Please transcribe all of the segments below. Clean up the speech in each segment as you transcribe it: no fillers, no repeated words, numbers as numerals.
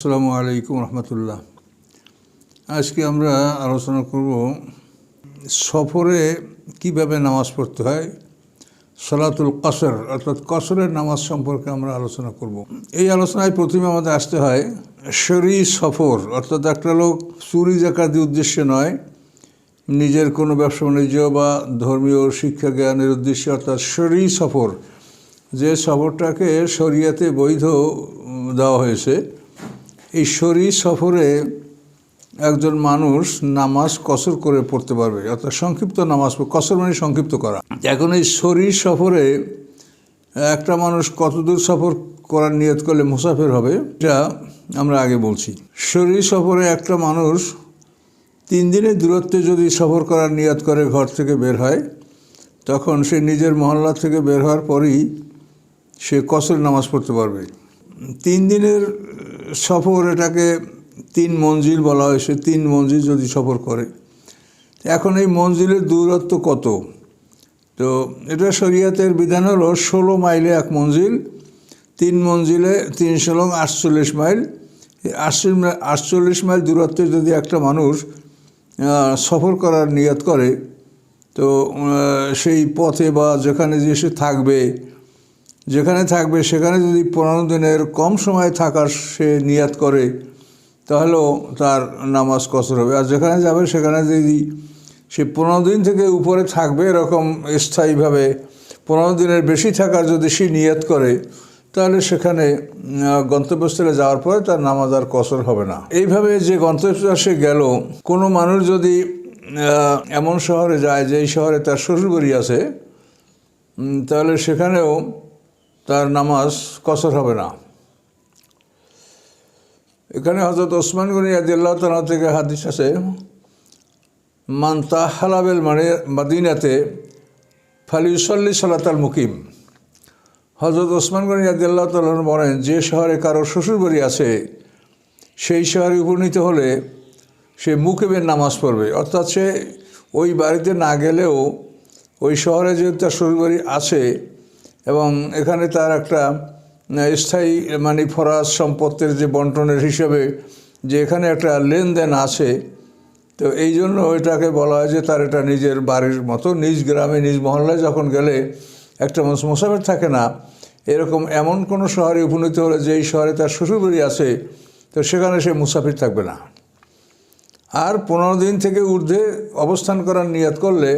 আসসালামু আলাইকুম রহমতুল্লাহ। আজকে আমরা আলোচনা করব সফরে কিভাবে নামাজ পড়তে হয়। সলাতুল কসর অর্থাৎ কসরের নামাজ সম্পর্কে আমরা আলোচনা করব। এই আলোচনায় প্রথমে আমাদের আসতে হয় শরী সফর, অর্থাৎ একটা লোক চুরি জাকাতি উদ্দেশ্যে নয়, নিজের কোনো ব্যবসা বাণিজ্য বা ধর্মীয় শিক্ষা জ্ঞানের উদ্দেশ্যে, অর্থাৎ শরী সফর, যে সফরটাকে শরিয়াতে বৈধ দেওয়া হয়েছে। এই শরী সফরে একজন মানুষ নামাজ কসর করে পড়তে পারবে, অর্থাৎ সংক্ষিপ্ত নামাজ। কসর মানে সংক্ষিপ্ত করা। এখন এই শরী সফরে একটা মানুষ কতদূর সফর করার নিয়ত করলে মুসাফির হবে, এটা আমরা আগে বলছি। শরী সফরে একটা মানুষ 3 দিনের দূরত্বে যদি সফর করার নিয়ত করে ঘর থেকে বের হয়, তখন সে নিজের মহল্লা থেকে বের হওয়ার পরই সে কসর নামাজ পড়তে পারবে। 3 দিনের সফর, এটাকে 3 মঞ্জিল বলা হয়। সে 3 মঞ্জিল যদি সফর করে, এখন এই মঞ্জিলের দূরত্ব কত? তো এটা শরিয়াতের বিধান হলো 16 মাইলে 1 মঞ্জিল। 3 মঞ্জিলে 3 × 48 মাইল। এই 48 মাইল দূরত্বে যদি একটা মানুষ সফর করার নিয়ত করে, তো সেই পথে বা যেখানে যে সে যেখানে থাকবে সেখানে যদি 15 দিনের কম সময় থাকার সে নিয়াত করে, তাহলেও তার নামাজ কসর হবে। আর যেখানে যাবে সেখানে যদি সে 15 দিন থেকে উপরে থাকবে, এরকম স্থায়ীভাবে 15 দিনের বেশি থাকার যদি সে নিয়াত করে, তাহলে সেখানে গন্তব্যস্থলে যাওয়ার পরে তার নামাজ আর কসর হবে না। এইভাবে যে গন্তব্যস্থলে সে গেল, কোনো মানুষ যদি এমন শহরে যায় যে এই শহরে তার শ্বশুরবাড়ি আছে, তাহলে সেখানেও তার নামাজ কসর হবে না। এখানে হযরত ওসমান গনি রাদিয়াল্লাহু তাআলা থেকে হাদিস আছে, মান তাহাল্লা বিল মদিনাতে ফালিউসাল্লি সালাতাল মুকিম। হযরত ওসমান গনি রাদিয়াল্লাহু তাআলা বলেন, যে শহরে কারো শ্বশুরবাড়ি আছে, সেই শহরে উপনীত হলে সে মুকিমের নামাজ পড়বে। অর্থাৎ সে ওই বাড়িতে না গেলেও ওই শহরে যেহেতু তার শ্বশুরবাড়ি আছে এবং এখানে তার একটা স্থায়ী মানে ফরাজ সম্পত্তির যে বন্টনের হিসেবে যে এখানে একটা লেনদেন আছে, তো এই জন্য ওইটাকে বলা হয় যে তার এটা নিজের বাড়ির মতো। নিজ গ্রামে নিজ মহল্লায় যখন গেলে একটা মুসাফির থাকে না, এরকম এমন কোনো শহরে উপনীত হলে যে এই শহরে তার শ্বশুরবাড়ি আছে, তো সেখানে সে মুসাফির থাকবে না। আর 15 দিন থেকে ঊর্ধ্বে অবস্থান করার নিয়ত করলে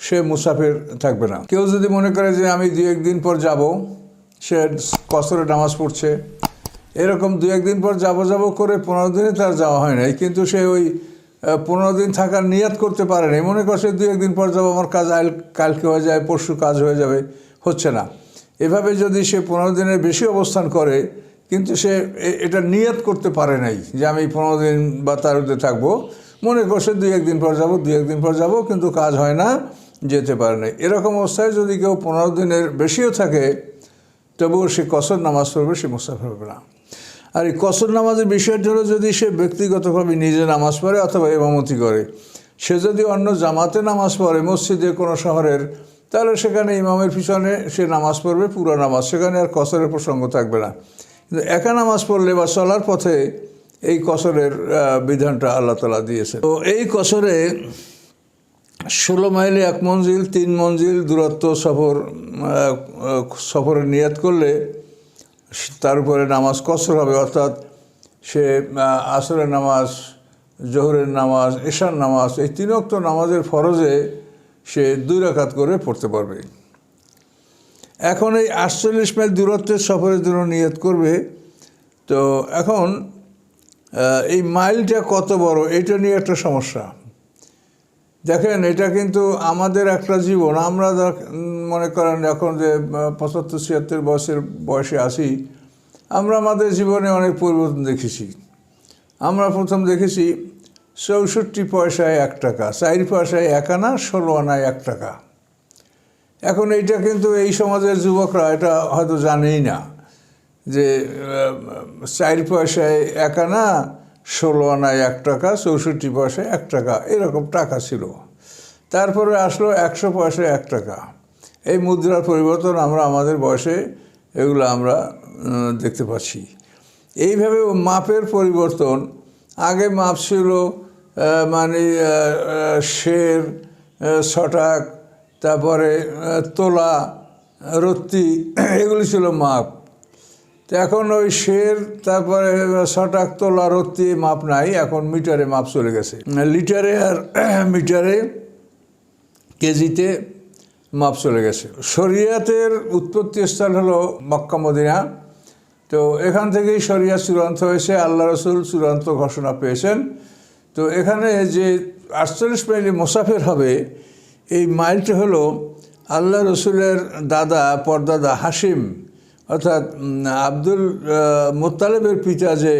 সে মুসাফির থাকবে না। কেউ যদি মনে করে যে আমি 2-1 দিন পর যাব, সে কসরে নামাজ পড়ছে, এরকম 2-1 দিন পর যাব করে 15 দিনে তার যাওয়া হয় নাই, কিন্তু সে ওই 15 দিন থাকার নিয়ত করতে পারে না। মনে করছে 2-1 দিন পর যাব, আমার কাজ কালকে হয়ে যায়, পরশু কাজ হয়ে যাবে, হচ্ছে না। এভাবে যদি সে 15 দিনের বেশি অবস্থান করে, কিন্তু সে এটা নিয়ত করতে পারে নাই যে আমি 15 দিন বা তার মধ্যে থাকবো, মনে করছে 2-1 দিন পর যাব, 2-1 দিন পর যাব, কিন্তু কাজ হয় না, যেতে পারে না। এরকম অবস্থায় যদি কেউ 15 দিনের বেশিও থাকে, তবুও সে কসর নামাজ পড়বে, সে মুসাফির হবে না। আর এই কসর নামাজের বিষয়টা হলো, যদি সে ব্যক্তিগতভাবে নিজে নামাজ পড়ে অথবা ইমামতি করে, সে যদি অন্য জামাতে নামাজ পড়ে মসজিদে কোনো শহরের, তাহলে সেখানে ইমামের পিছনে সে নামাজ পড়বে পুরো নামাজ, সেখানে আর কসরের প্রসঙ্গ থাকবে না। কিন্তু একা নামাজ পড়লে বা চলার পথে এই কসরের বিধানটা আল্লাহ তাআলা দিয়েছে। তো এই কসরে 16 মাইলে 1 মঞ্জিল, 3 মঞ্জিল দূরত্ব সফরের নিয়াত করলে তার উপরে নামাজ কসর হবে। অর্থাৎ সে আসরের নামাজ, জোহরের নামাজ, এশার নামাজ, এই 3 ওয়াক্ত নামাজের ফরজে সে 2 রাকাত করে পড়তে পারবে। এখন এই 48 মাইল দূরত্বের সফরের জন্য নিয়ত করবে। তো এখন এই মাইলটা কত বড়, এটা নিয়ে একটা সমস্যা। দেখেন, এটা কিন্তু আমাদের একটা জীবন। আমরা মনে করেন এখন যে 75-76 বয়সে আছি, আমরা আমাদের জীবনে অনেক পরিবর্তন দেখেছি। আমরা প্রথম দেখেছি 64 পয়সায় 1 টাকা, 4 পয়সায় 1 আনা, 16 আনায় 1 টাকা। এখন এইটা কিন্তু এই সমাজের যুবকরা এটা হয়তো জানেই না যে 4 পয়সায় 1 আনা, 16 আনায় 1 টাকা, 64 পয়সায় 1 টাকা, এরকম টাকা ছিল। তারপরে আসলো 100 পয়সায় 1 টাকা। এই মুদ্রার পরিবর্তন আমরা আমাদের বয়সে এগুলো আমরা দেখতে পাচ্ছি। এইভাবে মাপের পরিবর্তন। আগে মাপ ছিল মানে সের, ছটাক, তারপরে তোলা, রত্তি, এগুলি ছিল মাপ। তো এখন ওই সের, তারপরে ছটাক, তোলা, রত্তি মাপ নাই, এখন মিটারে মাপ চলে গেছে। লিটারে আর মিটারে, কেজিতে মাপ চলে গেছে। শরিয়াতের উৎপত্তি স্থল হলো মক্কা মদিনা। তো এখান থেকেই শরিয়াত চূড়ান্ত হয়েছে, আল্লাহ রসুল চূড়ান্ত ঘোষণা পেয়েছেন। তো এখানে যে 48 মাইল মুসাফির হবে, এই মাইলটা হলো আল্লাহ রসুলের দাদা, পরদাদা হাশিম, অর্থাৎ আব্দুল মুত্তালিবের পিতা যে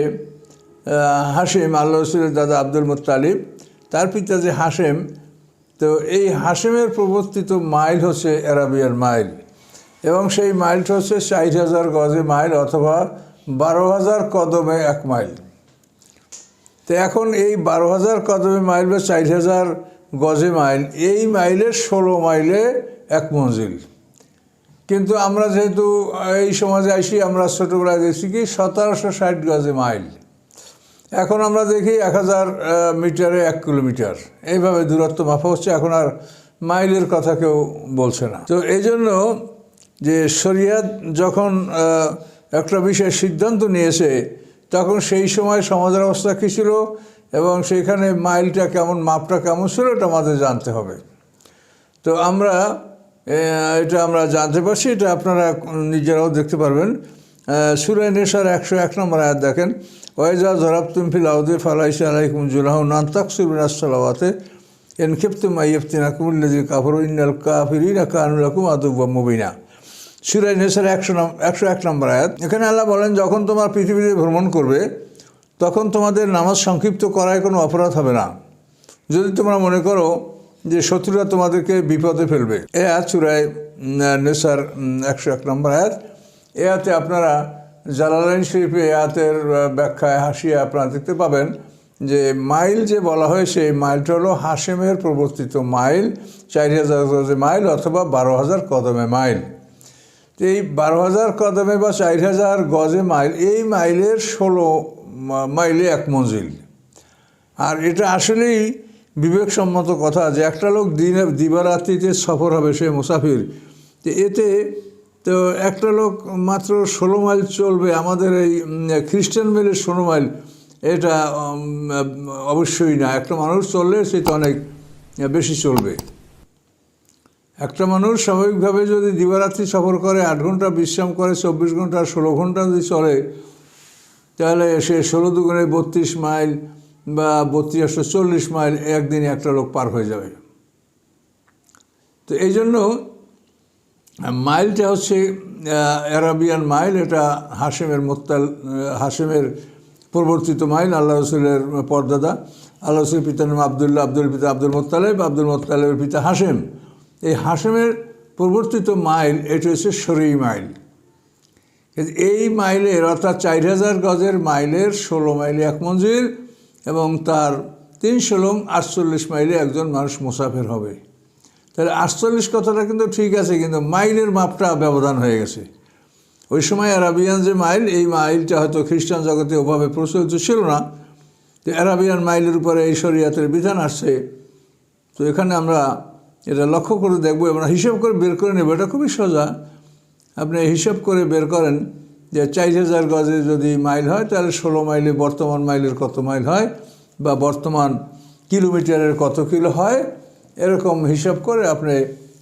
হাশিম, আল্লাহ রসুলের দাদা আব্দুল মুত্তালিব, তার পিতা যে হাশিম, তো এই হাশিমের প্রবর্তিত মাইল হচ্ছে আরাবিয়ান মাইল, এবং সেই মাইলটা হচ্ছে 40,000 গজে মাইল, অথবা 12,000 কদমে 1 মাইল। তো এখন এই 12,000 কদমে মাইল বা 40,000 গজে মাইল, এই মাইলের 16 মাইলে 1 মঞ্জিল। কিন্তু আমরা যেহেতু এই সমাজে আসি, আমরা ছোটোবেলায় দেখছি কি 1760 গজে মাইল। এখন আমরা দেখি 1000 মিটারে 1 কিলোমিটার, এইভাবে দূরত্ব মাপা হচ্ছে। এখন আর মাইলের কথা কেউ বলছে না। তো এই জন্য যে শরিয়াত যখন একটা বিষয়ে সিদ্ধান্ত নিয়েছে, তখন সেই সময় সমাজের অবস্থা কী ছিল এবং সেইখানে মাইলটা কেমন, মাপটা কেমন ছিল, এটা আমাদের জানতে হবে। তো এটা আমরা জানতে পারছি, এটা আপনারা নিজেরাও দেখতে পারবেন। সূরা নিসার 101 নম্বর আয়াত দেখেন, ওয়াইজা জরাবতুম ফিল আরদি ফালাইসা আলাইকুম জুনাহুন আন তাকসুরু মিনাস সালাওয়াতি ইন খিফতুম আইয়াফতিনাকুমুল্লাযী কাফারু ইন্নাল কাফিরিনা কানু লাকুম আদুওয়াম মুবিনা। সূরা নিসার 101 নম্বর আয়াত। এখানে আল্লাহ বলেন, যখন তোমার পৃথিবীতে ভ্রমণ করবে, তখন তোমাদের নামাজ সংক্ষিপ্ত করায় কোনো অপরাধ হবে না, যদি তোমরা মনে করো যে শত্রুরা তোমাদেরকে বিপদে ফেলবে। এ আয়াত সূরা নিসার 101 নম্বর আয়াত। এ আয়াতে আপনারা জালালাইন শরীফে আয়াতের ব্যাখ্যায় হাসিয়ে আপনারা দেখতে পাবেন যে মাইল যে বলা হয়, সেই মাইলটা হলো হাশেমের প্রবর্তিত মাইল, 4000 গজে মাইল অথবা 12,000 কদমে মাইল। তো এই 12,000 কদমে বা 4000 গজে মাইল, এই মাইলের 16 মাইলে 1 মঞ্জিল। আর এটা আসলেই বিবেকসম্মত কথা যে একটা লোক দিবারাত্রিতে সফর হবে, সে মুসাফির। তো এতে তো একটা লোক মাত্র 16 মাইল চলবে, আমাদের এই খ্রিস্টান মেলের 16 মাইল, এটা অবশ্যই না। একটা মানুষ চললে সে তো অনেক বেশি চলবে। একটা মানুষ স্বাভাবিকভাবে যদি দিবারাত্রি সফর করে, 8 ঘন্টা বিশ্রাম করে, 24 ঘন্টা 16 ঘন্টা যদি চলে, তাহলে সে 16 দুগুণে 32 মাইল বা 3240 মাইল একদিনে একটা লোক পার হয়ে যাবে। তো এই জন্য মাইলটা হচ্ছে আরাবিয়ান মাইল, এটা হাশেমের প্রবর্তিত মাইল, আল্লাহ রসুলের পরদাদা, আল্লাহ রসুলের পিতার নাম আবদুল্লাহ, আব্দুল পিতা আব্দুল মুত্তালিব, আব্দুল মুত্তালিবের পিতা হাশেম। এই হাশেমের প্রবর্তিত মাইল এটা হচ্ছে শরী মাইল। এই মাইলের অর্থাৎ 4000 গজের মাইলের 16 মাইলে 1 মঞ্জিল, এবং তার 348 মাইলে একজন মানুষ মুসাফির হবে। তাহলে 48 কথাটা কিন্তু ঠিক আছে, কিন্তু মাইলের মাপটা ব্যবধান হয়ে গেছে। ওই সময় আরাবিয়ান যে মাইল, এই মাইলটা হয়তো খ্রিস্টান জগতে ওভাবে প্রচলিত ছিল না। তো আরাবিয়ান মাইলের উপরে এই শরিয়াতের বিধান আসছে। তো এখানে আমরা এটা লক্ষ্য করে দেখবো, আমরা হিসাব করে বের করে নেব। এটা খুবই সোজা, আপনি হিসাব করে বের করেন যে 4000 গজে যদি মাইল হয়, তাহলে 16 মাইলে বর্তমান মাইলের কত মাইল হয়, বা বর্তমান কিলোমিটারের কত কিলো হয়, এরকম হিসাব করে আপনি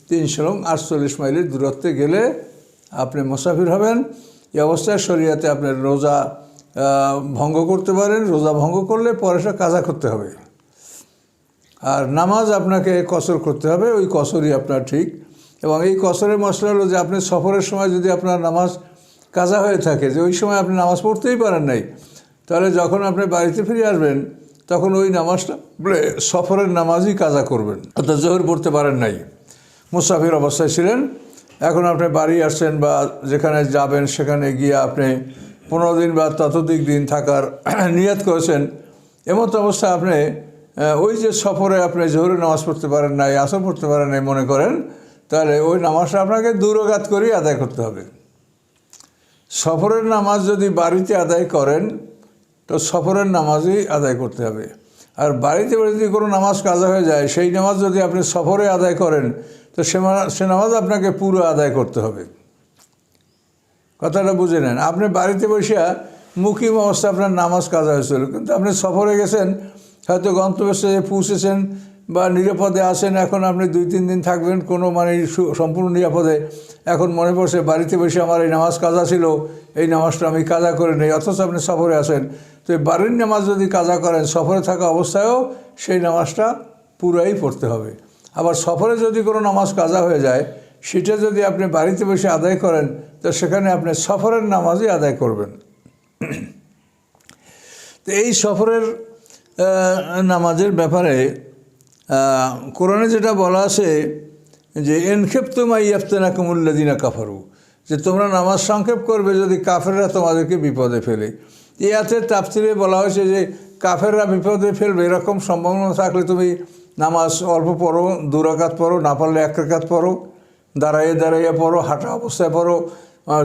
348 মাইলের দূরত্বে গেলে আপনি মুসাফির হবেন। এই অবস্থায় শরিয়াতে আপনার রোজা ভঙ্গ করতে পারেন। রোজা ভঙ্গ করলে পরে সে কাজা করতে হবে, আর নামাজ আপনাকে কসর করতে হবে, ওই কসরই আপনার ঠিক। এবং এই কসরের মশলা হলো যে আপনি সফরের সময় যদি আপনার নামাজ কাজা হয়ে থাকে, যে ওই সময় আপনি নামাজ পড়তেই পারেন নাই, তাহলে যখন আপনি বাড়িতে ফিরে আসবেন, তখন ওই নামাজটা সফরের নামাজই কাজা করবেন। অর্থাৎ জোহর পড়তে পারেন নাই, মুসাফির অবস্থায় ছিলেন, এখন আপনি বাড়ি আসছেন বা যেখানে যাবেন সেখানে গিয়ে আপনি 15 দিন বা ততোধিক দিন থাকার নিয়ত করেছেন। এমতো অবস্থায় আপনি ওই যে সফরে আপনি জোহরের নামাজ পড়তে পারেন নাই, আসর পড়তে পারেন নাই মনে করেন, তাহলে ওই নামাজটা আপনাকে 2 রাকাত করেই আদায় করতে হবে। সফরের নামাজ যদি বাড়িতে আদায় করেন তো সফরের নামাজই আদায় করতে হবে। আর বাড়িতে যদি কোনো নামাজ কাজা হয়ে যায়, সেই নামাজ যদি আপনি সফরে আদায় করেন তো সে নামাজ আপনাকে পুরো আদায় করতে হবে। কথাটা বুঝে নেন। আপনি বাড়িতে বসিয়া মুকিম অবস্থা আপনার নামাজ কাজা হয়েছিল, কিন্তু আপনি সফরে গেছেন, হয়তো গন্তব্যস্থলে পৌঁছেছেন বা নিরাপদে আছেন, এখন আপনি 2-3 দিন থাকবেন কোনো সম্পূর্ণ নিরাপদে। এখন মনে পড়ছে বাড়িতে বসে আমার এই নামাজ কাজা ছিল, এই নামাজটা আমি কাজা করে নেই, অথচ আপনি সফরে আছেন। তো এই বাড়ির নামাজ যদি কাজা করেন, সফরে থাকা অবস্থায়ও সেই নামাজটা পুরাই পড়তে হবে। আবার সফরে যদি কোনো নামাজ কাজা হয়ে যায়, সেটা যদি আপনি বাড়িতে বসে আদায় করেন তো সেখানে আপনি সফরের নামাজই আদায় করবেন। তো এই সফরের নামাজের ব্যাপারে কোরআনে যেটা বলা আছে যে এনখেপ্তুম আইয়াফতানাকুমুল্লাযিনা কাফারু, যে তোমরা নামাজ সংক্ষেপ করবে যদি কাফেররা তোমাদেরকে বিপদে ফেলে। এই আয়াতের তাফসিরে বলা হয়েছে যে কাফেররা বিপদে ফেলবে এরকম সম্ভাবনা থাকলে তুমি নামাজ অল্প পড়ো, 2 রাকাত পড়ো, না পারলে 1 রাকাত পড়ো, দাঁড়াইয়ে দাঁড়াইয়ে পড়ো, হাঁটা অবস্থায় পড়ো,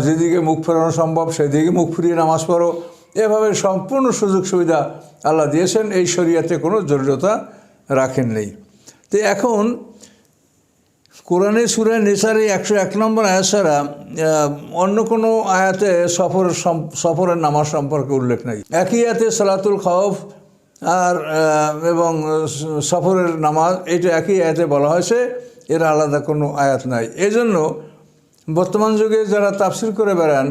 যেদিকে মুখ ফেরানো সম্ভব সেদিকে মুখ ফিরিয়ে নামাজ পড়ো। এভাবে সম্পূর্ণ সুযোগ সুবিধা আল্লাহ দিয়েছেন, এই শরীয়তে কোনো জটিলতা রাখেন নেই। তো এখন কোরআনে সূরা নিসার 101 নম্বর আয়াত ছাড়া অন্য কোনো আয়াতে সফরের নামাজ সম্পর্কে উল্লেখ নেই। একই আয়াতে সালাতুল খাউফ আর এবং সফরের নামাজ এটা একই আয়াতে বলা হয়েছে, এর আলাদা কোনো আয়াত নাই। এজন্য বর্তমান যুগে যারা তাফসির করে বেড়ান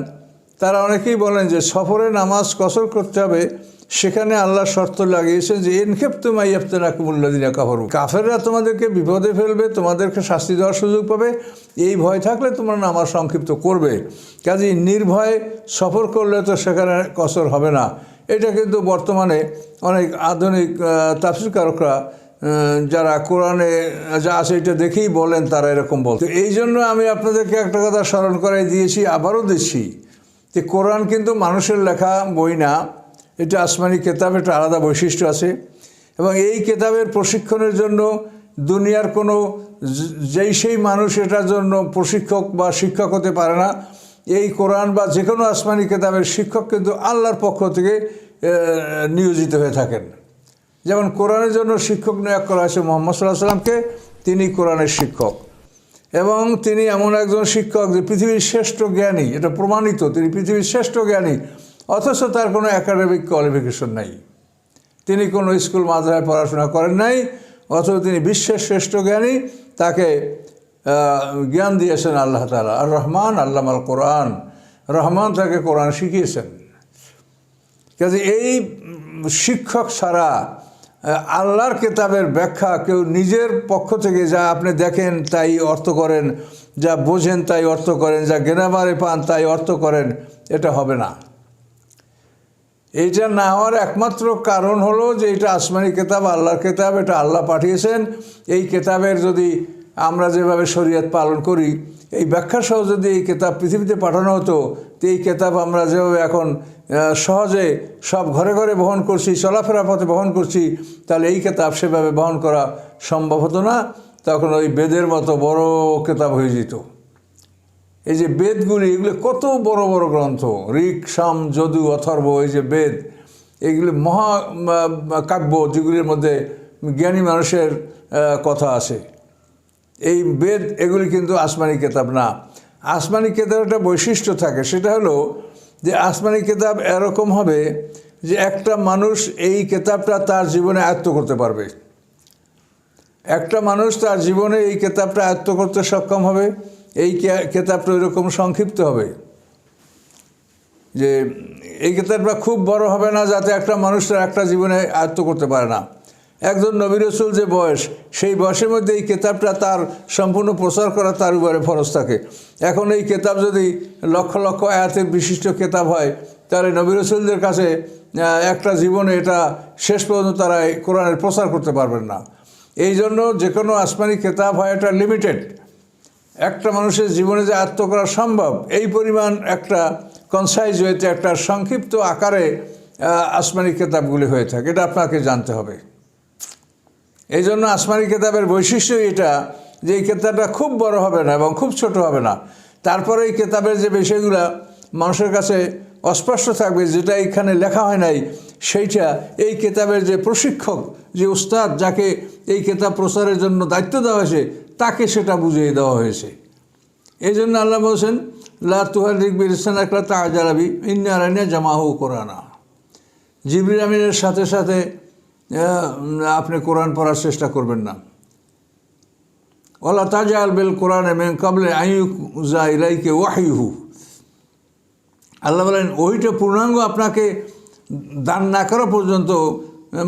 তারা অনেকেই বলেন যে সফরে নামাজ কসর করতে হবে, সেখানে আল্লাহ শর্ত লাগিয়েছেন যে এনখেপ্তুম আইয়াফতানাকুমুল্লাযিনা কাফারু, কাফেররা তোমাদেরকে বিপদে ফেলবে, তোমাদেরকে শাস্তি দেওয়ার সুযোগ পাবে, এই ভয় থাকলে তোমরা নামাজ সংক্ষিপ্ত করবে। কাজেই নির্ভয়ে সফর করলে তো সেখানে কসর হবে না। এটা কিন্তু বর্তমানে অনেক আধুনিক তাফসিরকারকরা যারা কোরআনে যা আছে এটা দেখেই বলেন, তারা এরকম বলতে। এই জন্য আমি আপনাদেরকে একটা কথা স্মরণ করাই দিয়েছি, আবারও দিচ্ছি, যে কোরআন কিন্তু মানুষের লেখা বই না, এটা আসমানি কেতাব, এটা আলাদা বৈশিষ্ট্য আছে। এবং এই কেতাবের প্রশিক্ষণের জন্য দুনিয়ার কোনো সেই মানুষ এটার জন্য প্রশিক্ষক বা শিক্ষক হতে পারে না। এই কোরআন বা যে কোনো আসমানি কেতাবের শিক্ষক কিন্তু আল্লাহর পক্ষ থেকে নিয়োজিত হয়ে থাকেন। যেমন কোরআনের জন্য শিক্ষক নিয়োগ করা হয়েছে মুহাম্মদ সাল্লাল্লাহু আলাইহি ওয়াসাল্লামকে, তিনি কোরআনের শিক্ষক, এবং তিনি এমন একজন শিক্ষক যে পৃথিবীর শ্রেষ্ঠ জ্ঞানী, এটা প্রমাণিত, তিনি পৃথিবীর শ্রেষ্ঠ জ্ঞানী, অথচ তার কোনো একাডেমিক কোয়ালিফিকেশন নাই, তিনি কোনো স্কুল মাদ্রাসায় পড়াশোনা করেন নাই, অথচ তিনি বিশ্বের শ্রেষ্ঠ জ্ঞানী, তাকে জ্ঞান দিয়েছেন আল্লাহ তাআলা। আর রহমান আল্লামাল কোরআন, রহমান তাকে কোরআন শিখিয়েছেন। কাজে এই শিক্ষক ছাড়া আল্লাহর কেতাবের ব্যাখ্যা কেউ নিজের পক্ষ থেকে যা আপনি দেখেন তাই অর্থ করেন, যা বোঝেন তাই অর্থ করেন, যা জ্ঞানাবারে পান তাই অর্থ করেন, এটা হবে না। এইটা না হওয়ার একমাত্র কারণ হলো যে এটা আসমানি কেতাব, আল্লাহর কেতাব, এটা আল্লাহ পাঠিয়েছেন। এই কেতাবের যদি আমরা যেভাবে শরীয়ত পালন করি, এই ব্যাখ্যা সহ যদি এই কেতাব পৃথিবীতে পাঠানো হতো, তো এই কেতাব আমরা যেভাবে এখন সহজে সব ঘরে ঘরে বহন করছি, চলাফেরা পথে বহন করছি, তাহলে এই কেতাব সেভাবে বহন করা সম্ভব হতো না। তখন ওই বেদের মতো বড় কেতাব হয়ে যেত। এই যে বেদগুলি, এগুলো কত বড় বড় গ্রন্থ, ঋক, সাম, যদু, অথর্ব, এই যে বেদ, এগুলি মহাকাব্য যেগুলির মধ্যে জ্ঞানী মানুষের কথা আছে। এই বেদ এগুলি কিন্তু আসমানি কেতাব না। আসমানি কেতাব একটা বৈশিষ্ট্য থাকে, সেটা হলো যে আসমানি কেতাব এরকম হবে যে একটা মানুষ এই কেতাবটা তার জীবনে আয়ত্ত করতে পারবে, একটা মানুষ তার জীবনে এই কেতাবটা আয়ত্ত করতে সক্ষম হবে। এই কেতাবটা এরকম সংক্ষিপ্ত হবে যে এই কেতাবটা খুব বড় হবে না, যাতে একটা মানুষ তার একটা জীবনে আয়ত্ত করতে পারে না। একজন নবী রাসূল যে বয়স, সেই বয়সের মধ্যে এই কেতাবটা তার সম্পূর্ণ প্রচার করা তার উপরে ফরজ থাকে। এখন এই কেতাব যদি লক্ষ লক্ষ আয়াতের বিশিষ্ট কেতাব হয়, তাহলে নবী রাসূলদের কাছে একটা জীবনে এটা শেষ পর্যন্ত তারা কোরআনের প্রচার করতে পারবেন না। এই জন্য যে কোনো আসমানি কেতাব হয় এটা লিমিটেড, একটা মানুষের জীবনে যে আয়ত্ত করা সম্ভব এই পরিমাণ একটা কনসাইজ ওয়েতে, একটা সংক্ষিপ্ত আকারে আসমানি কেতাবগুলি হয়ে থাকে, এটা আপনাকে জানতে হবে। এই জন্য আসমানি কেতাবের বৈশিষ্ট্য এটা যে এই কেতাবটা খুব বড় হবে না এবং খুব ছোট হবে না। তারপরে এই কেতাবের যে বিষয়গুলো মানুষের কাছে অস্পষ্ট থাকবে, যেটা এখানে লেখা হয় নাই সেইটা এই কিতাবের যে প্রশিক্ষক, যে উস্তাদ, যাকে এই কিতাব প্রচারের জন্য দায়িত্ব দেওয়া হয়েছে, তাকে সেটা বুঝিয়ে দেওয়া হয়েছে। এই জন্য আল্লাহ বলছেন লা তুহাররিক বিলিসানিকা লিতা'জালা বিহি ইন্না আলাইনা জামাহু কুরআনা। জিবরিল আমিনের সাথে সাথে আপনি কোরআন পড়ার চেষ্টা করবেন না। ওয়ালা তাজআল বিল কুরআনি মিন ক্বাবলি আন ইউযা ইলাইকা ওয়াহয়ুহু। আল্লাহ বলেন ওইটা পূর্ণাঙ্গ আপনাকে দান না করা পর্যন্ত,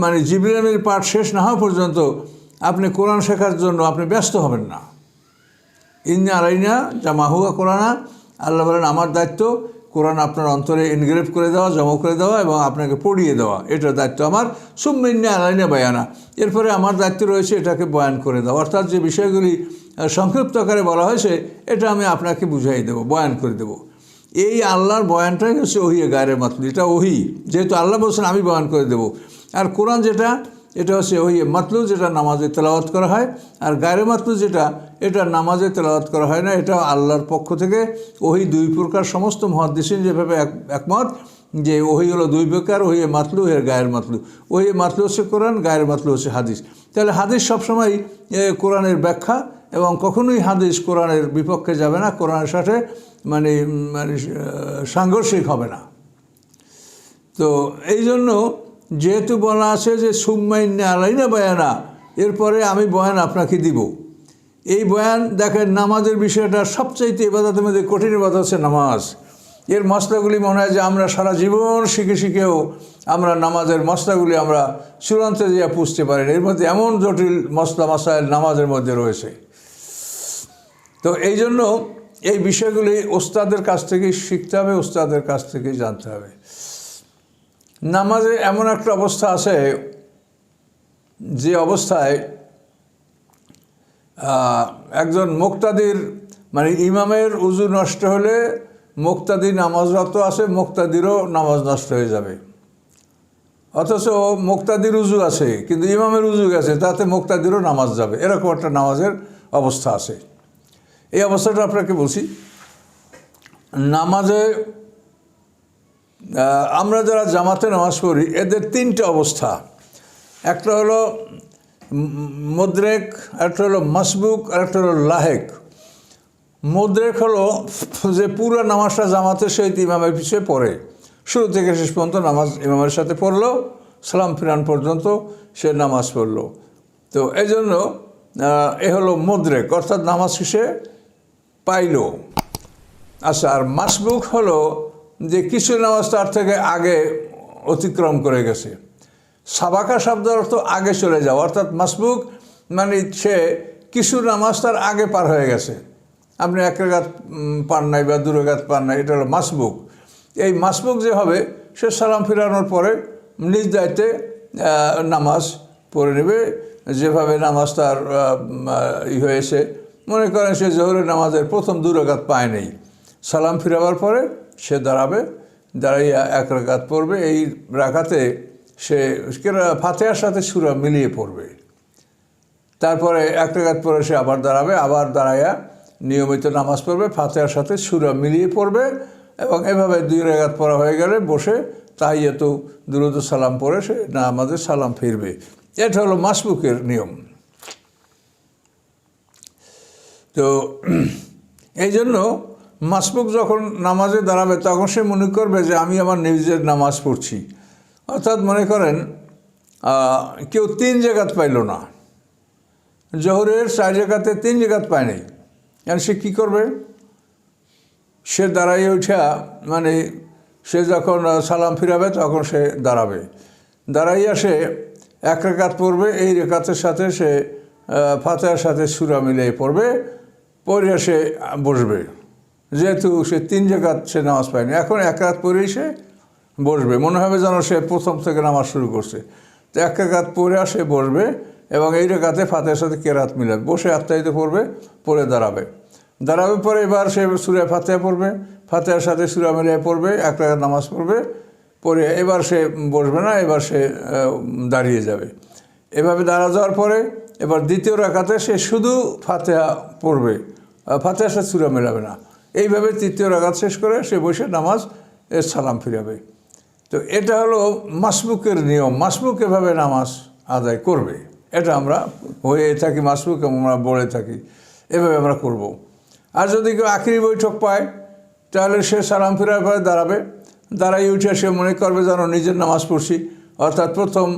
মানে জিবরিল আমিনের পাঠ শেষ না হওয়া পর্যন্ত আপনি কোরআন শেখার জন্য আপনি ব্যস্ত হবেন না। ইন্না আলাইনা জামাহু কুরআনা, আল্লাহ বলেন আমার দায়িত্ব কোরআন আপনার অন্তরে এনগ্রেভ করে দেওয়া, জমা করে দেওয়া এবং আপনাকে পড়িয়ে দেওয়া, এটার দায়িত্ব আমার। সুম্মা ইন্না আলাইনা বায়ানা, এরপরে আমার দায়িত্ব রয়েছে এটাকে বয়ান করে দেওয়া, অর্থাৎ যে বিষয়গুলি সংক্ষিপ্ত আকারে বলা হয়েছে এটা আমি আপনাকে বুঝাই দেবো, বয়ান করে দেবো। এই আল্লাহর বয়ানটাই হচ্ছে ওহি গায়রে মাতলু, এটা ওহি, যেহেতু আল্লাহ বলছেন আমি বয়ান করে দেবো। আর কোরআন যেটা, এটা হচ্ছে ওহি মাতলু, যেটা নামাজে তেলাওয়াত করা হয়। আর গায়রে মাতলু যেটা, এটা নামাজে তেলাওয়াত করা হয় না, এটা আল্লাহর পক্ষ থেকে ওহি দুই প্রকার। সমস্ত মুহাদ্দিসিন যেভাবে একমত যে ওহি হলো দুই প্রকার, ওহি মাতলু এর গায়ের মাতলু। ওহি মাতলু হচ্ছে কোরআন, গায়ের মাতলু হচ্ছে হাদিস। তাহলে হাদিস সবসময় কোরআনের ব্যাখ্যা, এবং কখনোই হাদিস কোরআনের বিপক্ষে যাবে না, কোরআনের সাথে মানে মানে সাংঘর্ষিক হবে না। তো এই জন্য যেহেতু বলা আছে যে সুম্মা ইন্না আলাইনা বায়ানা, এরপরে আমি বয়ান আপনাকে দিব। এই বয়ান দেখেন, নামাজের বিষয়টা সবচাইতে ইবাদতের মধ্যে কঠিন ইবাদত হচ্ছে নামাজ। এর মশলাগুলি মনে হয় যে আমরা সারা জীবন শিখে শিখেও আমরা নামাজের মশলাগুলি আমরা চূড়ান্তে দিয়ে পুষতে পারি না। এর মধ্যে এমন জটিল মশলা মাসাইল নামাজের মধ্যে রয়েছে। তো এই জন্য এই বিষয়গুলি ওস্তাদের কাছ থেকেই শিখতে হবে, ওস্তাদের কাছ থেকেই জানতে হবে। নামাজে এমন একটা অবস্থা আছে যে অবস্থায় একজন মুক্তাদির, মানে ইমামের উজু নষ্ট হলে মুক্তাদি নামাজরত আছে, মুক্তাদিরও নামাজ নষ্ট হয়ে যাবে। অথচ মুক্তাদির উজু আছে কিন্তু ইমামের উজু গেছে, তাতে মুক্তাদিরও নামাজ যাবে, এরকম একটা নামাজের অবস্থা আছে। এই অবস্থাটা আপনাকে বলছি। নামাজে আমরা যারা জামাতে নামাজ পড়ি এদের তিনটে অবস্থা। একটা হলো মুদরেক, একটা হলো মাসবুক, আর একটা হলো লাহেক। মুদরেক হলো যে পুরো নামাজটা জামাতের সহিত ইমামের পিছিয়ে পড়ে, শুরু থেকে শেষ পর্যন্ত নামাজ ইমামের সাথে পড়লো, সালাম ফিরান পর্যন্ত সে নামাজ পড়লো। তো এই জন্য এ হলো মুদরেক, অর্থাৎ নামাজ শেষে পাইল। আচ্ছা, আর মাসবুক হলো যে কিছু নামাজ তার থেকে আগে অতিক্রম করে গেছে। সাবাকা শব্দের অর্থ আগে চলে যাওয়া, অর্থাৎ মাসবুক মানে সে কিছু নামাজ তার আগে পার হয়ে গেছে। আপনি এক রাকাত পান নাই বা দু রাকাত পান নাই, এটা হলো মাসবুক। এই মাসবুক যে হবে সে সালাম ফিরানোর পরে নিজ দায়িত্বে নামাজ পড়ে নেবে, যেভাবে নামাজ তার হয়েছে। মনে করেন সে জোহরের নামাজের প্রথম দু রাকাত পায় নেই, সালাম ফিরাবার পরে সে দাঁড়াবে, দাঁড়াইয়া এক রাকাত পড়বে। এই রাকাতে সে ফাতিহার সাথে সূরা মিলিয়ে পড়বে। তারপরে এক রাকাত পরে সে আবার দাঁড়াবে, আবার দাঁড়াইয়া নিয়মিত নামাজ পড়বে, ফাতিহার সাথে সূরা মিলিয়ে পড়বে। এবং এভাবে দুই রাকাত পড়া হয়ে গেলে বসে তাহিয়াতু দুরূদ সালাম পড়ে সে নামাজে সালাম ফিরবে। এটা হলো মাসবুকের নিয়ম। তো এই জন্য মাসবুক যখন নামাজে দাঁড়াবে তখন সে মনে করবে যে আমি আমার নিজের নামাজ পড়ছি। অর্থাৎ মনে করেন কেউ 3 রাকাত পাইল না, জোহরের 4 রাকাতে 3 রাকাত পায় নাই, আর সে কী করবে? সে দাঁড়াইয়ে উঠা, মানে সে যখন সালাম ফিরাবে তখন সে দাঁড়াবে, দাঁড়াইয়া সে এক রাকাত পড়বে, এই রাকাতের সাথে সে ফাতিহার সাথে সূরা মিলিয়ে পড়বে, পড়ে সে বসবে। যেহেতু সে 3 রাকাত সে নামাজ পায়নি, এখন এক রাকাত পড়েই সে বসবে, মনে হবে যেন সে প্রথম থেকে নামাজ শুরু করছে। তো এক রাকাত পড়ে সে বসবে এবং এই রাকাতে ফাতিহার সাথে কেরাত মিলাবে, বসে আত্মায়িত পড়বে, পড়ে দাঁড়াবে। দাঁড়াবে পরে এবার সে সূরা ফাতিহা পড়বে, ফাতিহার সাথে সূরা মিলিয়ে পড়বে, এক রাকাত নামাজ পড়বে, পরে এবার সে বসবে না, এবার সে দাঁড়িয়ে যাবে। এভাবে দাঁড়া যাওয়ার পরে এবার দ্বিতীয় রাকাতে সে শুধু ফাতিহা পড়বে, ফাতিহার সাথে সূরা মেলাবে না, এইভাবে তৃতীয় রাকাত শেষ করে সে বসে নামাজ এর সালাম ফিরাবে। তো এটা হলো মাসবুকের নিয়ম, মাসবুক এভাবে নামাজ আদায় করবে। এটা আমরা হয়ে থাকি, মাসবুক আমরা বলে থাকি, এভাবে আমরা করব। আর যদি কেউ আখিরি বৈঠক পায় তাহলে সে সালাম ফিরার পরে দাঁড়াই উঠে সে মনে করবে যেন নিজের নামাজ পড়ছি, অর্থাৎ প্রথম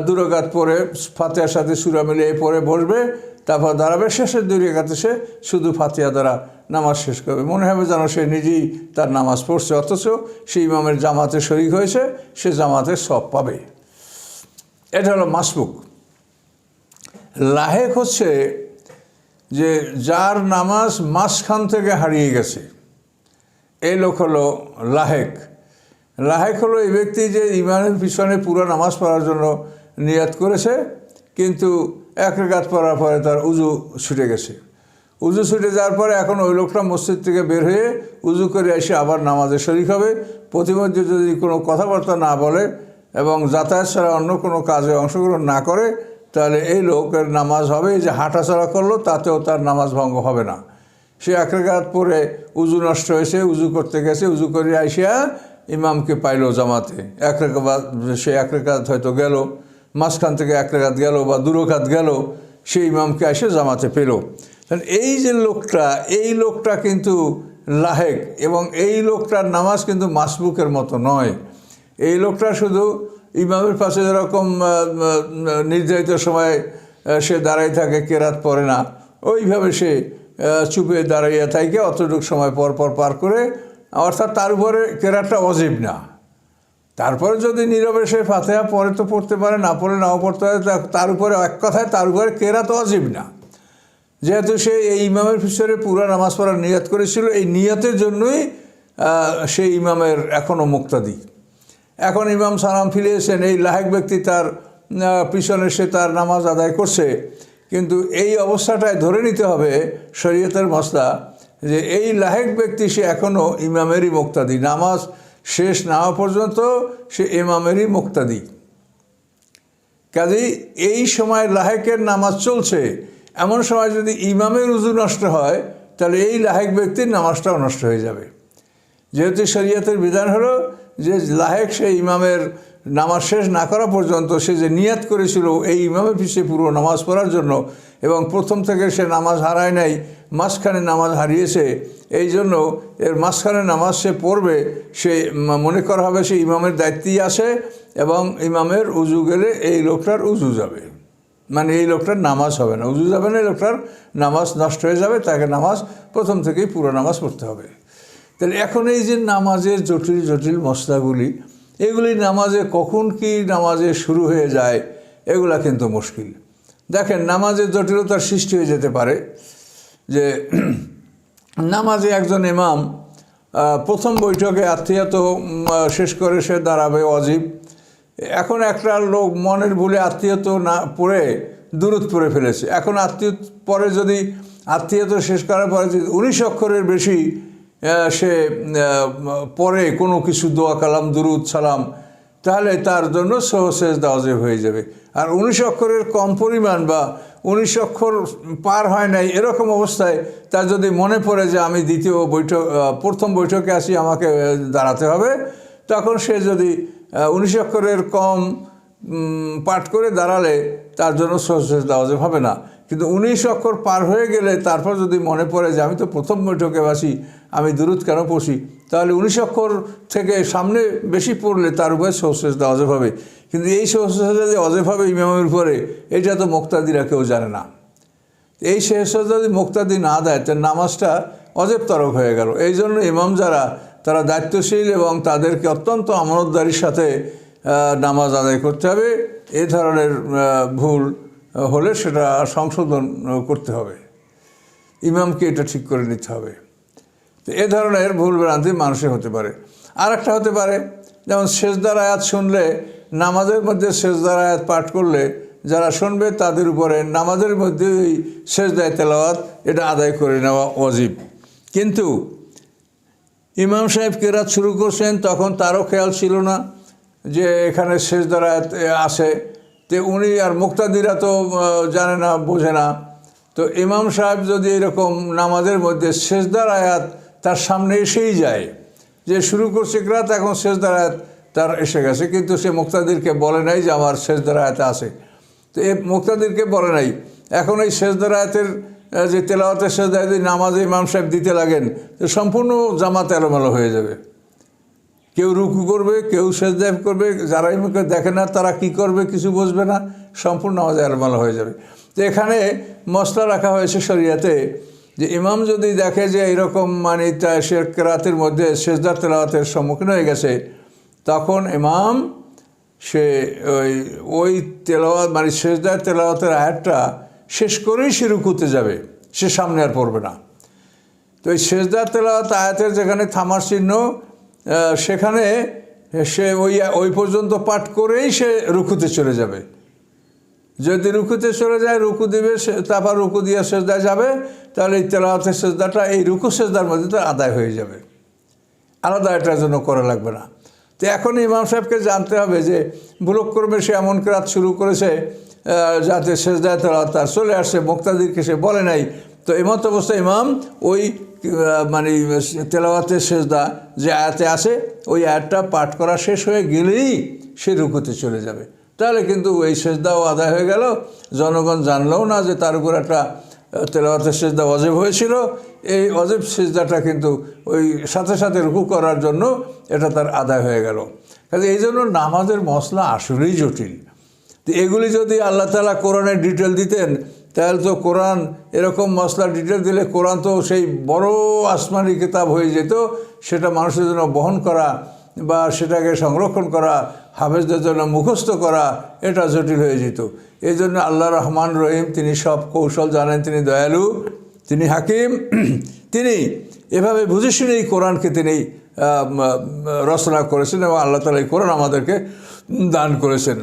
2 রাকাত পরে ফাতিহার সাথে সূরা মিলিয়ে পরে বসবে, তারপর দাঁড়াবে, শেষের 2 রাকাতে সে শুধু ফাতিহা দ্বারা নামাজ শেষ করবে। মনে হবে যেন সে নিজেই তার নামাজ পড়ছে, অথচ সে ইমামের জামাতে শরীক হয়েছে, সে জামাতের সব পাবে। এটা হলো মাসবুক। লাহেক হচ্ছে যে যার নামাজ মাঝখান থেকে হারিয়ে গেছে, এই লোক হলো লাহেক। লাহেক হলো এই ব্যক্তি যে ইমামের পিছনে পুরো নামাজ পড়ার জন্য নিয়াত করেছে, কিন্তু 1 রাকাত পড়ার পরে তার উজু ছুটে গেছে। উজু ছুটে যাওয়ার পরে এখন ওই লোকটা মসজিদ থেকে বের হয়ে উজু করে এসে আবার নামাজে শরীক হবে। প্রতিমধ্যে যদি কোনো কথাবার্তা না বলে এবং যাতায়াত ছাড়া অন্য কোনো কাজে অংশগ্রহণ না করে, তাহলে এই লোকের নামাজ হবে, যে হাঁটাচলা করলো তাতেও তার নামাজ ভঙ্গ হবে না। সে 1 রাকাত পরে উজু নষ্ট হয়েছে, উজু করতে গেছে, উজু করে আইসা ইমামকে পাইলো জামাতে। 1 রাকাত, সে 1 রাকাত হয়তো গেল, মাঝখান থেকে 1 রাকাত গেল বা 2 রাকাত গেল, সে ইমামকে এসে জামাতে পেল। তাহলে এই যে লোকটা, এই লোকটা কিন্তু লাহেক, এবং এই লোকটার নামাজ কিন্তু মাসবুকের মতো নয়। এই লোকটা শুধু ইমামের পাশে যেরকম নির্ধারিত সময় সে দাঁড়াই থাকে, কেরাত পড়ে না, ওইভাবে সে চুপে দাঁড়াইয়া থাকে, অতটুকু সময় পর পর পার করে, অর্থাৎ তার উপরে কেরাতটা অজীব না। তারপরে যদি নীরবে সে ফাতিহা পড়ে তো পড়তে পারে, না পড়ে নাও পড়তে পারে, তার উপরে এক কথায় তার উপরে কেরাত অজীব না, যেহেতু সে এই ইমামের পিছনে পুরো নামাজ পড়ার নিয়ত করেছিল। এই নিয়তের জন্যই সেই ইমামের এখনও মুক্তাদি। এখন ইমাম সালাম ফিরিয়েছেন, এই লাহেক ব্যক্তি তার পিছনে সে তার নামাজ আদায় করছে, কিন্তু এই অবস্থাটায় ধরে নিতে হবে শরীয়তের মসলা যে এই লাহেক ব্যক্তি সে এখনও ইমামেরই মুক্তাদি, নামাজ শেষ না হওয়া পর্যন্ত সে ইমামেরই মুক্তাদি। কাজেই এই সময় লাহেকের নামাজ চলছে, এমন সময় যদি ইমামের উজু নষ্ট হয়, তাহলে এই লাহেক ব্যক্তির নামাজটাও নষ্ট হয়ে যাবে। যেহেতু শরীয়তের বিধান হলো যে লাহেক সে ইমামের নামাজ শেষ না করা পর্যন্ত সে যে নিয়াত করেছিল এই ইমামের পিছিয়ে পুরো নামাজ পড়ার জন্য, এবং প্রথম থেকে সে নামাজ হারায় নাই, মাঝখানে নামাজ হারিয়েছে, এই জন্য এর মাঝখানে নামাজ সে পড়বে, সে মনে করা হবে সে ইমামের দায়িত্বেই আসে, এবং ইমামের উজু গেলে এই লোকটার উজু যাবে, মানে এই লোকটার নামাজ হবে না, উজু যাবে না, এই লোকটার নামাজ নষ্ট হয়ে যাবে, তাকে নামাজ প্রথম থেকেই পুরো নামাজ পড়তে হবে। তাহলে এখন এই যে নামাজের জটিল জটিল মশলাগুলি, এগুলি নামাজে কখন কি নামাজে শুরু হয়ে যায়, এগুলা কিন্তু মুশকিল। দেখেন, নামাজের জটিলতার সৃষ্টি হয়ে যেতে পারে যে নামাজে একজন ইমাম প্রথম বৈঠকে আত্মীয়ত শেষ করে সে দাঁড়াবে অজীব। এখন একটা লোক মনের ভুলে আত্মীয়ত না পড়ে দুরূদ পড়ে ফেলেছে। এখন পরে যদি আত্মীয়ত শেষ করার পরে যদি 19 অক্ষরের বেশি সে পরে কোনো কিছু দোয়া কালাম দুরুদ সালাম, তাহলে তার জন্য সেজদা ওয়াজিব হয়ে যাবে। আর 19 অক্ষরের কম পরিমাণ বা 19 অক্ষর পার হয় নাই এরকম অবস্থায় তার যদি মনে পড়ে যে আমি প্রথম বৈঠকে আসি, আমাকে দাঁড়াতে হবে, তখন সে যদি 19 অক্ষরের কম পাঠ করে দাঁড়ালে তার জন্য সেজদা ওয়াজিব হবে না। কিন্তু 19 অক্ষর পার হয়ে গেলে তারপর যদি মনে পড়ে যে আমি তো প্রথম বৈঠকে আসি, আমি দুরুদ কেন পড়ছি, তাহলে 19 অক্ষর থেকে সামনে বেশি পড়লে তার উপরে সেজদা ওয়াজিব হবে। কিন্তু এই সেজদা যে ওয়াজিব হবে ইমামের উপরে, এটা তো মুক্তাদিরা কেউ জানে না। এই সেজদা যদি মুক্তাদি না দেয়, তার নামাজটা ওয়াজিব তরক হয়ে গেল। এই জন্য ইমাম যারা, তারা দায়িত্বশীল এবং তাদেরকে অত্যন্ত আমানতদারির সাথে নামাজ আদায় করতে হবে। এই ধরনের ভুল হলে সেটা সংশোধন করতে হবে, ইমামকে এটা ঠিক করে নিতে হবে। তো এ ধরনের ভুল ভ্রান্তি মানুষের হতে পারে। আর একটা হতে পারে, যেমন সেজদার আয়াত শুনলে, নামাজের মধ্যে সেজদার আয়াত পাঠ করলে যারা শুনবে তাদের উপরে নামাজের মধ্যেই সেজদায় তেলাওয়াত এটা আদায় করে নেওয়া ওয়াজিব। কিন্তু ইমাম সাহেব কেরাত শুরু করছেন, তখন তারও খেয়াল ছিল না যে এখানে সেজদার আয়াত আসে, তো উনি আর মুক্তাদিরা তো জানে না, বোঝে না। তো ইমাম সাহেব যদি এরকম নামাজের মধ্যে সেজদার আয়াত তার সামনে এসেই যায়, যে শুরু করছে কিরাত, এখন সেজদার আয়াত তার এসে গেছে, কিন্তু সে মুক্তাদিরকে বলে নাই যে আমার সেজদার আয়াতে আছে। তো এ মুক্তাদিরকে বলে নাই। এখন এই সেজদার আয়াতের যে তেলাওয়াতের সেজদা যদি নামাজে ইমাম সাহেব দিতে লাগেন, তো সম্পূর্ণ জামাত এলোমেলো হয়ে যাবে। কেউ রুকু করবে, কেউ সেজদা করবে, যারা ইমামকে দেখে না তারা কি করবে কিছু বুঝবে না, সম্পূর্ণ নামাজ এলোমেলো হয়ে যাবে। তো এখানে মসলা রাখা হয়েছে শরিয়াতে, যে ইমাম যদি দেখে যে এরকম মানে সে কেরাতের মধ্যে সেজদা তেলাওয়াতের সম্মুখীন হয়ে গেছে, তখন ইমাম সে ওই তেলাওয়াত মানে সেজদার তেলাওয়াতের আয়াতটা শেষ করেই সে রুকুতে যাবে, সে সামনে আর পড়বে না। তো এই সেজদার তেলাওয়াত আয়াতের যেখানে থামার চিহ্ন, সেখানে সে ওই পর্যন্ত পাঠ করেই সে রুকুতে চলে যাবে। যদি রুকুতে চলে যায়, রুকু দিবে, তারপর রুকু দিয়ে সেজদায় যাবে, তাহলে এই তেলাওয়াতের সেজদাটা এই রুকু সেজদার মধ্যে তো আদায় হয়ে যাবে, আলাদা এটার জন্য করা লাগবে না। তো এখন ইমাম সাহেবকে জানতে হবে যে ভুলক্রমে সে এমন কেরাত শুরু করেছে যাতে সেজদায় তেলাওয়াত তার চলে আসছে, মুক্তাদিরকে সে বলে নাই। তো এমত অবস্থায় ইমাম ওই মানে তেলাওয়াতের সেজদা যে আয়াতে আছে ওই আয়াতটা পাঠ করা শেষ হয়ে গেলেই সে রুকুতে চলে যাবে। তাহলে কিন্তু এই সেজদাও আদায় হয়ে গেল, জনগণ জানলেও না যে তার উপর একটা তেলাওয়াতের সেজদা ওয়াজিব হয়েছিল। এই ওয়াজিব সেজদাটা কিন্তু ওই সাথে সাথে রুকু করার জন্য এটা তার আদায় হয়ে গেল। কাজে এই জন্য নামাজের মসলা আসলেই জটিল। তো এগুলি যদি আল্লাহ তাআলা কোরআনে ডিটেল দিতেন, তাহলে তো কোরআন এরকম মসলা ডিটেল দিলে কোরআন তো সেই বড় আসমানি কিতাব হয়ে যেত, সেটা মানুষের জন্য বহন করা বা সেটাকে সংরক্ষণ করা, হাফেজদের জন্য মুখস্থ করা, এটা জটিল হয়ে যেত। এই জন্য আল্লাহ রহমান রহিম, তিনি সব কৌশল জানেন, তিনি দয়ালু, তিনি হাকিম, তিনি এভাবে বুঝে শুনেই কোরআনকে তিনি রচনা করেছেন এবং আল্লাহ তাআলা এই কোরআন আমাদেরকে দান করেছেন।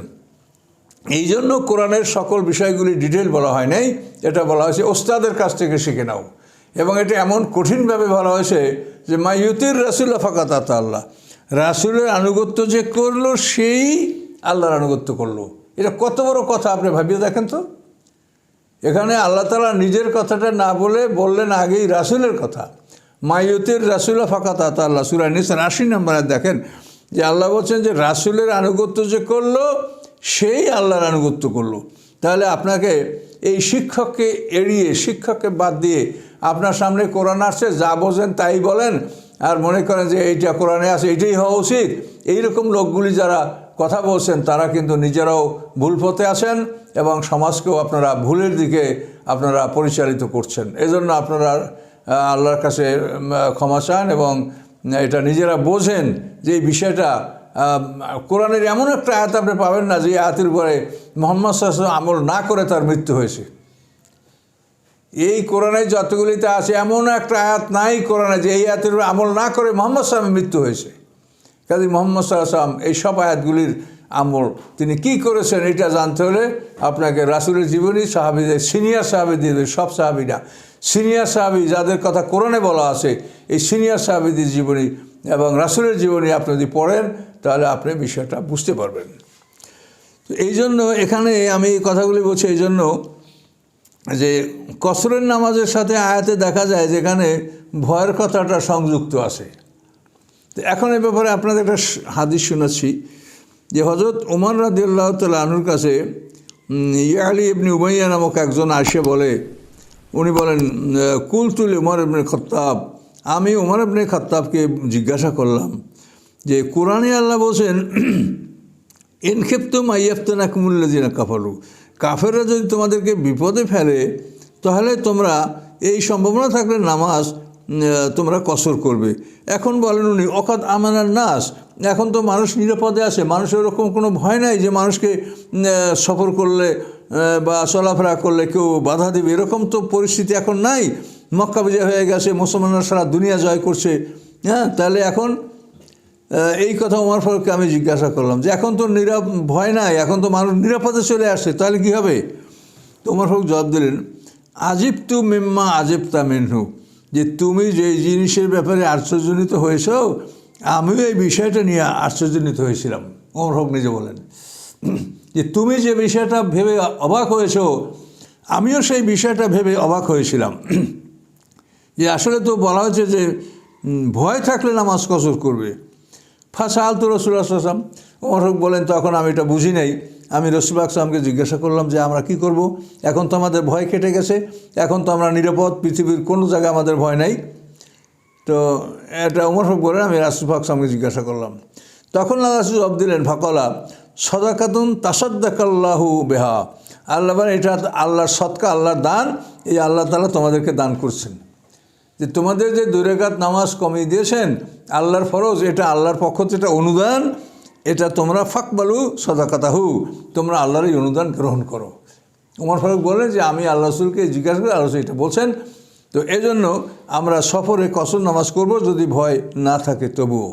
এই জন্য কোরআনের সকল বিষয়গুলি ডিটেল বলা হয় নাই, এটা বলা হয়েছে ওস্তাদের কাছ থেকে শিখে নাও। এবং এটা এমন কঠিনভাবে বলা হয়েছে যে মা ইউতির রাসূল ফাকাত আতা আল্লাহ, রাসূলের আনুগত্য যে করলো সেই আল্লাহর আনুগত্য করলো। এটা কত বড় কথা আপনি ভাবিয়ে দেখেন তো। এখানে আল্লাহ তাআলা নিজের কথাটা না বললেন আগেই রাসূলের কথা। মা ইউতির রাসূল ফাকাত আতা আল্লাহ, সূরা নিসার 80 নম্বরে দেখেন যে আল্লাহ বলছেন যে রাসূলের আনুগত্য যে করলো সেই আল্লাহর আনুগত্য করলো। তাহলে আপনাকে এই শিক্ষককে এড়িয়ে, শিক্ষককে বাদ দিয়ে আপনার সামনে কোরআন আসছে, যা বোঝেন তাই বলেন আর মনে করেন যে এইটা কোরআনে আছে, এইটাই হওয়া উচিত। এইরকম লোকগুলি যারা কথা বলছেন তারা কিন্তু নিজেরাও ভুল পথে আছেন এবং সমাজকেও আপনারা ভুলের দিকে আপনারা পরিচালিত করছেন। এজন্য আপনারা আল্লাহর কাছে ক্ষমা চান এবং এটা নিজেরা বোঝেন যে এই বিষয়টা কোরআনের এমন একটা আয়াত আপনি পাবেন না যে আয়াতের উপরে মুহাম্মদ সাল্লাল্লাহু আলাইহি ওয়াসাল্লাম আমল না করে তার মৃত্যু হয়েছে। এই কোরআনে যতগুলিতে আছে এমন একটা আয়াত নাই কোরআনে যে এই আয়াতের উপরে আমল না করে মুহাম্মদ সাল্লাল্লাহু আলাইহি ওয়াসাল্লামের মৃত্যু হয়েছে। কাজে মুহাম্মদ সাল্লাল্লাহু আলাইহি ওয়াসাল্লাম এই সব আয়াতগুলির আমল তিনি কি করেছেন এটা জানতে হলে আপনাকে রাসূলের জীবনী, সাহাবীদের, সিনিয়র সাহাবীদের, সব সাহাবী না, সিনিয়র সাহাবী যাদের কথা কোরআনে বলা আছে, এই সিনিয়র সাহাবীদের জীবনী এবং রাসূলের জীবনী আপনি যদি পড়েন তাহলে আপনি বিষয়টা বুঝতে পারবেন। তো এই জন্য এখানে আমি এই কথাগুলি বলছি এই জন্য যে কসরের নামাজের সাথে আয়াতে দেখা যায় যেখানে ভয়ের কথাটা সংযুক্ত আছে। তো এখন এই ব্যাপারে আপনাদের একটা হাদিস শোনাচ্ছি যে হযরত ওমর রাদিয়াল্লাহু তাআলা আনহুর কাছে ইয়ালি ইবনে উমাইয়া নামক একজন আসে বলে, উনি বলেন কুলতুল উমর ইবনে খাত্তাব, আমি উমর ইবনে খাত্তাবকে জিজ্ঞাসা করলাম যে কোরআনে আল্লাহ বলছেন ইন খিফতুম আইয়াফতানাকুমুল্লাযিনা কাফারু, কাফেররা যদি তোমাদেরকে বিপদে ফেলে তাহলে তোমরা এই সম্ভাবনা থাকলে নামাজ তোমরা কসর করবে। এখন বলেন উনি অকাদ আমানার নাস, এখন তো মানুষ নিরাপদে আছে, মানুষের এরকম কোনো ভয় নাই যে মানুষকে সফর করলে বা চলাফেরা করলে কেউ বাধা দেবে, এরকম তো পরিস্থিতি এখন নাই। মক্কা বিজয় হয়ে গেছে, মুসলমানরা সারা দুনিয়া জয় করছে। হ্যাঁ, তাহলে এখন এই কথা ওমর ফারুককে আমি জিজ্ঞাসা করলাম যে এখন তো ভয় নাই, এখন তো মানুষ নিরাপদে চলে আসছে, তাহলে কী হবে? তো ওমর ফারুক জবাব দিলেন আজিবতু মিম্মা আজিবতা মিনহু, যে তুমি যে জিনিসের ব্যাপারে আশ্চর্যজনিত হয়েছ আমিও এই বিষয়টা নিয়ে আশ্চর্যজনিত হয়েছিলাম। ওমর ফারুক নিজে বলেন যে তুমি যে বিষয়টা ভেবে অবাক হয়েছ আমিও সেই বিষয়টা ভেবে অবাক হয়েছিলাম। যে আসলে তো বলা হয়েছে যে ভয় থাকলে নামাজ কসর করবে। ফাসাল তো রসুল্লাহ সাল্লাম, ওমর ফারুক বলেন তখন আমি এটা বুঝি নাই, আমি রসুল্লাহ সাল্লামকে জিজ্ঞাসা করলাম যে আমরা কি করব, এখন তো আমাদের ভয় কেটে গেছে, এখন তো আমরা নিরাপদ, পৃথিবীর কোনো জায়গায় আমাদের ভয় নাই। তো এটা ওমর ফারুক বলেন আমি রাসূলুল্লাহ সাল্লামকে জিজ্ঞাসা করলাম। তখন আল্লাহ জবাব দিলেন, ফাকলা সদাকাতুন তাসাদ্দাকাল্লাহু বেহা, আল্লাহ বলেন এটা আল্লাহর সদকা, আল্লাহর দান, এই আল্লাহ তাআলা তোমাদেরকে দান করছেন। যে তোমাদের যে 2 রাকাত নামাজ কমিয়ে দিয়েছেন আল্লাহর ফরজ, এটা আল্লাহর পক্ষ থেকে এটা অনুদান, এটা তোমরা ফাকবালু সদাকাতাহু, তোমরা আল্লাহর এই অনুদান গ্রহণ করো। ওমর ফারুক বলেন যে আমি আল্লাহ রাসূলকে জিজ্ঞাসা করে আল্লাহ রাসূল এটা বলছেন। তো এজন্য আমরা সফরে কসর নামাজ করব যদি ভয় না থাকে তবুও।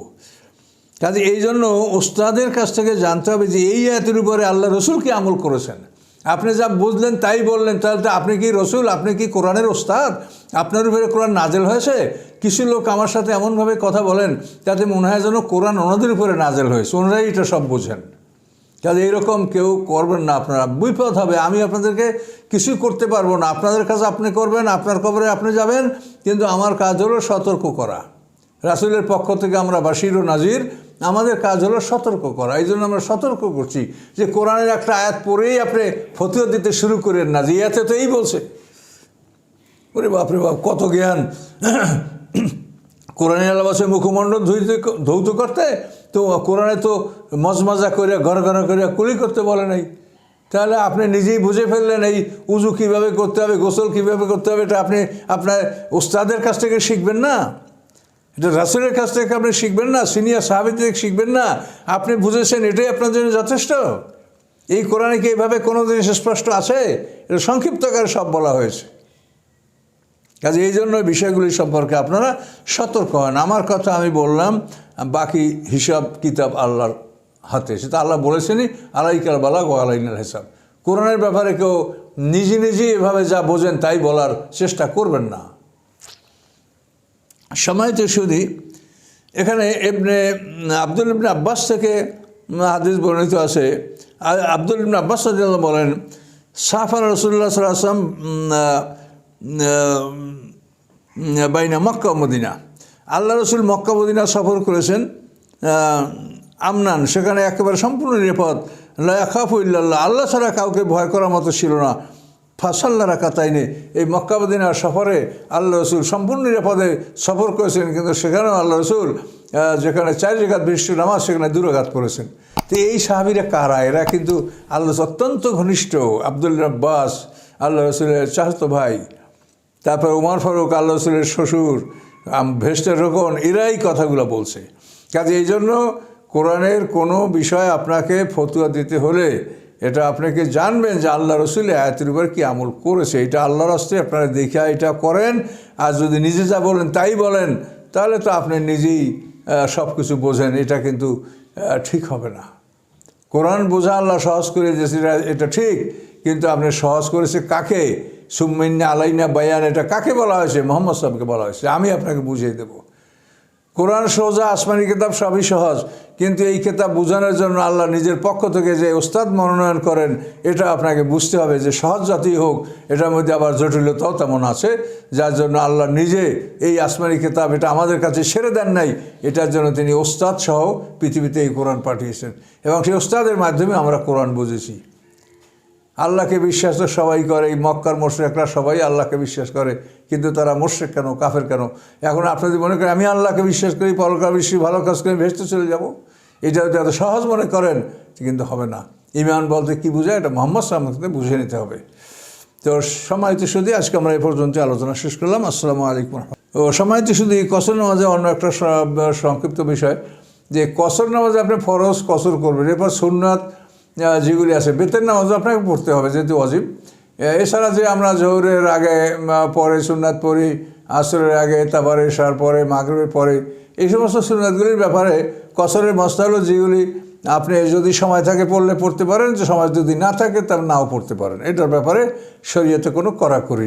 কাজে এই জন্য ওস্তাদের কাছ থেকে জানতে হবে যে এই আয়াতের উপরে আল্লাহ রসুল কি আমল করেছেন। আপনি যা বুঝলেন তাই বললেন, তাহলে তো আপনি কি রসুল, আপনি কি কোরআনের ওস্তাদ? আপনার উপরে কোরআন নাজেল হয়েছে? কিছু লোক আমার সাথে এমনভাবে কথা বলেন তাতে মনে হয় যেন কোরআন ওনাদের উপরে নাজেল হয়েছে, ওনারাই এটা সব বোঝেন। কাজে এইরকম কেউ করবেন না, আপনারা বিপদ হবে। আমি আপনাদেরকে কিছুই করতে পারবো না, আপনাদের কাজ আপনি করবেন, আপনার কবরে আপনি যাবেন, কিন্তু আমার কাজ হলো সতর্ক করা। রাসূলের পক্ষ থেকে আমরা বাশির ও নাজির, আমাদের কাজ হলো সতর্ক করা। এই জন্য আমরা সতর্ক করছি যে কোরআনের একটা আয়াত পড়েই আপনি ফতোয়া দিতে শুরু করেন না যে এতে তো এই বলছে। ওরে বাপরে বাপ, কত জ্ঞান! কোরআনে আল্লাহ বলছে মুখমণ্ডল ধৌত করতে, তো কোরআনে তো মজমজা করে ঘর ঘর করে কুলি করতে বলে নাই। তাহলে আপনি নিজেই বুঝে ফেললেন এই উজু কীভাবে করতে হবে, গোসল কীভাবে করতে হবে, এটা আপনি আপনার ওস্তাদের কাছ থেকে শিখবেন না, এটা রাসূলের কাছ থেকে আপনি শিখবেন না, সিনিয়র সাহাবীদের থেকে শিখবেন না। আপনি বুঝেছেন, এটাই আপনার জন্য যথেষ্ট। এই কোরআনে কি এইভাবে কোনো জিনিস স্পষ্ট আছে? এটা সংক্ষিপ্ত আকারে সব বলা হয়েছে। কাজে এই জন্য বিষয়গুলি সম্পর্কে আপনারা সতর্ক হন। আমার কথা আমি বললাম, বাকি হিসাব কিতাব আল্লাহর হাতে, সেটা আল্লাহ বলেছেনই আলাইকাল বালাগ ওয়া আলাইনাল হিসাব। কোরআনের ব্যাপারে কেউ নিজে নিজেই এভাবে যা বোঝেন তাই বলার চেষ্টা করবেন না। সম্মানিত শুধু এখানে আব্দুল ইবনে আব্বাস থেকে হাদিস বর্ণিত আছে। আব্দুল ইবনে আব্বাস রাদিয়াল্লাহু বলেন, সাফার রাসূলুল্লাহ সাল্লাল্লাহু আলাইহি ওয়াসাল্লাম বাইনা মক্কা ও মদিনা, আল্লাহ রসুল মক্কা মদিনা সফর করেছেন আমনান, সেখানে একেবারে সম্পূর্ণ নিরাপদ। লা ইয়াখাফু ইল্লাল্লাহ, আল্লাহ ছাড়া কাউকে ভয় করার মতো ছিল না। ফাসাল্লা রাকাতাইনে, এই মক্কা মদিনার সফরে আল্লাহ রসুল সম্পূর্ণ নিরাপদে সফর করেছেন, কিন্তু সেখানেও আল্লাহ রসুল যেখানে 4 রাকাত বিশিষ্ট নামাজ সেখানে 2 রাকাত পড়েছেন। তো এই সাহাবীরা কারা? এরা কিন্তু আল্লাহ অত্যন্ত ঘনিষ্ঠ। আব্দুল আব্বাস আল্লাহ রসুলের চাচাতো ভাই, তারপর ওমর ফারুক আল্লাহ রসুলের শ্বশুর, ভেস্টের রোকন, এরাই কথাগুলো বলছে। কাজে এই জন্য কোরআনের কোনো বিষয় আপনাকে ফতোয়া দিতে হলে এটা আপনাকে জানবেন যে আল্লাহ রসুল আয়াতের উপর কী আমল করেছে, এটা আল্লাহর হস্তে আপনারা দেখে এটা করেন। আর যদি নিজে যা বলেন তাই বলেন, তাহলে তো আপনি নিজেই সব কিছু বোঝেন, এটা কিন্তু ঠিক হবে না। কোরআন বোঝা আল্লাহ সহজ করে দিয়েছে, এটা ঠিক, কিন্তু আপনি সহজ করেছে কাকে? সুম্মাইন্না আলাইনা বায়ান, এটা কাকে বলা হয়েছে? মুহাম্মদ সাল্লাল্লাহু আলাইহি ওয়াসাল্লামকে বলা হয়েছে। আমি আপনাকে বুঝিয়ে দেব। কোরআন সোজা, আসমানি কিতাব সবই সহজ, কিন্তু এই কিতাব বোঝানোর জন্য আল্লাহ নিজের পক্ষ থেকে যে ওস্তাদ মনোনয়ন করেন, এটা আপনাকে বুঝতে হবে যে সহজ জাতি হোক, এটার মধ্যে আবার জটিলতাও তেমন আছে, যার জন্য আল্লাহ নিজে এই আসমানি কিতাব এটা আমাদের কাছে ছেড়ে দেন নাই, এটার জন্য তিনি ওস্তাদ সহ পৃথিবীতে এই কোরআন পাঠিয়েছেন, এবং সেই ওস্তাদের মাধ্যমে আমরা কোরআন বুঝেছি। আল্লাহকে বিশ্বাস তো সবাই করে, এই মক্কার মুশরিকরা সবাই আল্লাহকে বিশ্বাস করে, কিন্তু তারা মুশরিক কেন, কাফের কেন? এখন আপনি যদি মনে করেন আমি আল্লাহকে বিশ্বাস করি, পরকাল বিশ্বাসী, ভালো কাজ করে ভেস্তে চলে যাব, এটা যদি এত সহজ মনে করেন, কিন্তু হবে না। ঈমান বলতে কী বোঝায়, এটা মুহাম্মদ সাল্লাল্লাহু আলাইহি ওয়াসাল্লাম বুঝে নিতে হবে। তো সম্মানিত শুধু আজকে আমরা এই পর্যন্ত আলোচনা শেষ করলাম। আসসালামু আলাইকুম। ও সম্মানিত শুধু কসর নামাজে অন্য একটা সংক্ষিপ্ত বিষয়, যে কসর নামাজে আপনি ফরজ কসর করবেন, এরপর সুন্নাত যেগুলি আছে, বেতের নামাজও আপনাকে পড়তে হবে যেহেতু ওয়াজিব। এছাড়া যে আমরা জোহরের আগে পরে সুন্নাত পড়ি, আসরের আগে, তারপরে এশার পরে, মাগরিবের পরে, এই সমস্ত সুন্নাতগুলির ব্যাপারে কসরের মাসলা হলো যেগুলি আপনি যদি সময় থাকে পড়লে পড়তে পারেন, যে সময় যদি না থাকে তাহলে নাও পড়তে পারেন। এটার ব্যাপারে শরীয়তে কোনো কড়াকড়ি নেই।